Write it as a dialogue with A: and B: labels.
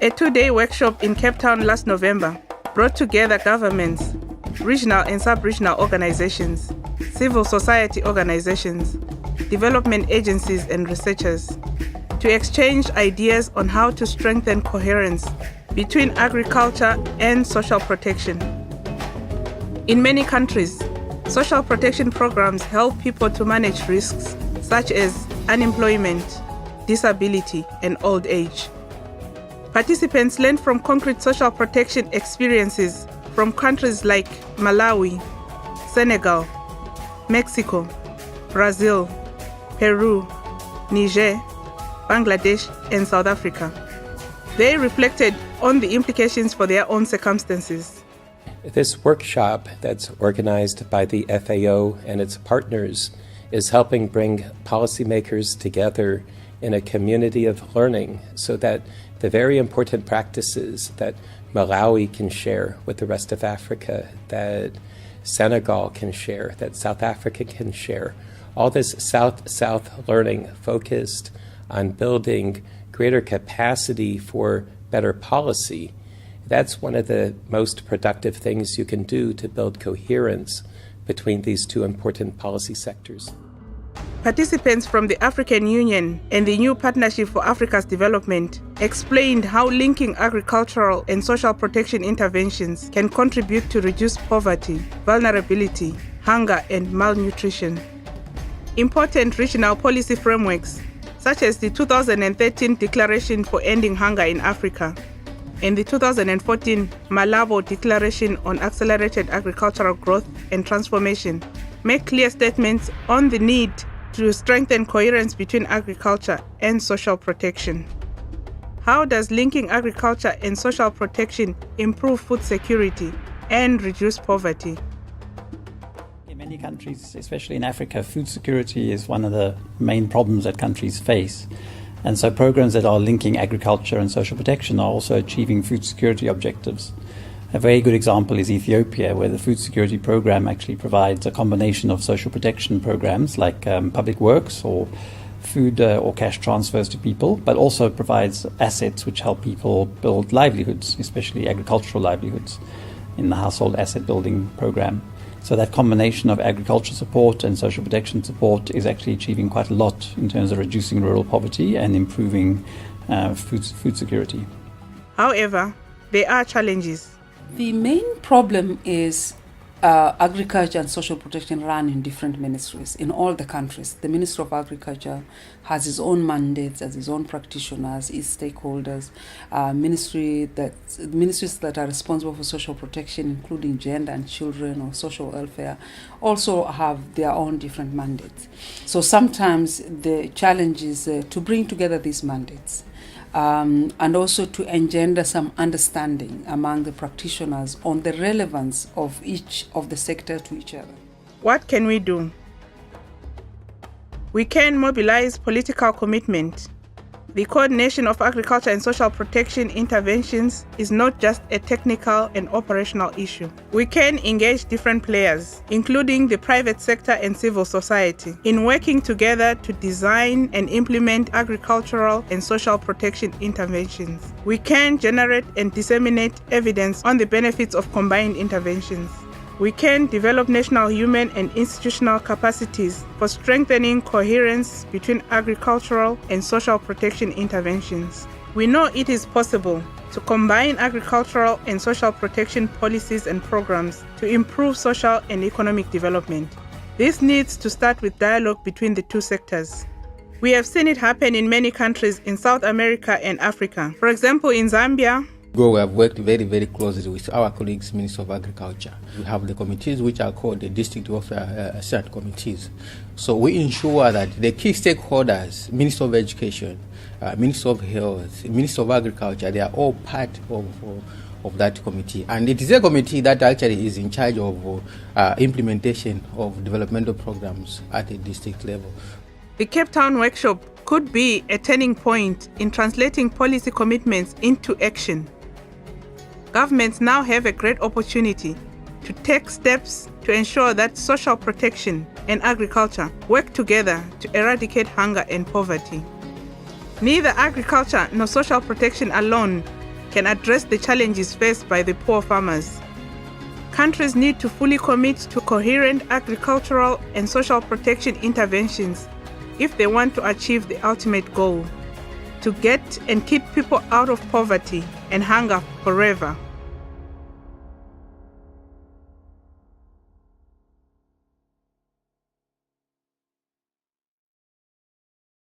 A: A 2-day workshop in Cape Town last November brought together governments, regional and sub-regional organizations, civil society organizations, development agencies and researchers to exchange ideas on how to strengthen coherence between agriculture and social protection. In many countries, social protection programs help people to manage risks such as unemployment, disability, and old age. Participants learned from concrete social protection experiences from countries like Malawi, Senegal, Mexico, Brazil, Peru, Niger, Bangladesh, and South Africa. They reflected on the implications for their own circumstances.
B: This workshop that's organized by the FAO and its partners is helping bring policymakers together in a community of learning so that the very important practices that Malawi can share with the rest of Africa, that Senegal can share, that South Africa can share, all this South-South learning focused on building greater capacity for better policy. That's one of the most productive things you can do to build coherence between these two important policy sectors.
A: Participants from the African Union and the New Partnership for Africa's Development explained how linking agricultural and social protection interventions can contribute to reduce poverty, vulnerability, hunger, and malnutrition. Important regional policy frameworks, such as the 2013 Declaration for Ending Hunger in Africa and the 2014 Malabo Declaration on Accelerated Agricultural Growth and Transformation, make clear statements on the need to strengthen coherence between agriculture and social protection. How does linking agriculture and social protection improve food security and reduce poverty?
C: In many countries, especially in Africa, food security is one of the main problems that countries face. And so programs that are linking agriculture and social protection are also achieving food security objectives. A very good example is Ethiopia, where the food security program actually provides a combination of social protection programs like public works or food or cash transfers to people, but also provides assets which help people build livelihoods, especially agricultural livelihoods, in the household asset building program. So that combination of agricultural support and social protection support is actually achieving quite a lot in terms of reducing rural poverty and improving food security.
A: However, there are challenges.
D: The main problem is agriculture and social protection run in different ministries in all the countries. The Minister of Agriculture has his own mandates, has his own practitioners, his stakeholders. Ministries that are responsible for social protection, including gender and children or social welfare, also have their own different mandates. So sometimes the challenge is to bring together these mandates. And also to engender some understanding among the practitioners on the relevance of each of the sectors to each other.
A: What can we do? We can mobilize political commitment. The coordination of agriculture and social protection interventions is not just a technical and operational issue. We can engage different players, including the private sector and civil society, in working together to design and implement agricultural and social protection interventions. We can generate and disseminate evidence on the benefits of combined interventions. We can develop national human and institutional capacities for strengthening coherence between agricultural and social protection interventions. We know it is possible to combine agricultural and social protection policies and programs to improve social and economic development. This needs to start with dialogue between the two sectors. We have seen it happen in many countries in South America and Africa. For example, in Zambia,
E: We have worked very, very closely with our colleagues, Minister of Agriculture. We have the committees which are called the District Welfare Assistance Committees. So we ensure that the key stakeholders, Minister of Education, Minister of Health, Minister of Agriculture, they are all part of that committee. And it is a committee that actually is in charge of implementation of developmental programs at the district level.
A: the Cape Town workshop could be a turning point in translating policy commitments into action. Governments now have a great opportunity to take steps to ensure that social protection and agriculture work together to eradicate hunger and poverty. Neither agriculture nor social protection alone can address the challenges faced by the poor farmers. Countries need to fully commit to coherent agricultural and social protection interventions if they want to achieve the ultimate goal: to get and keep people out of poverty and hunger forever.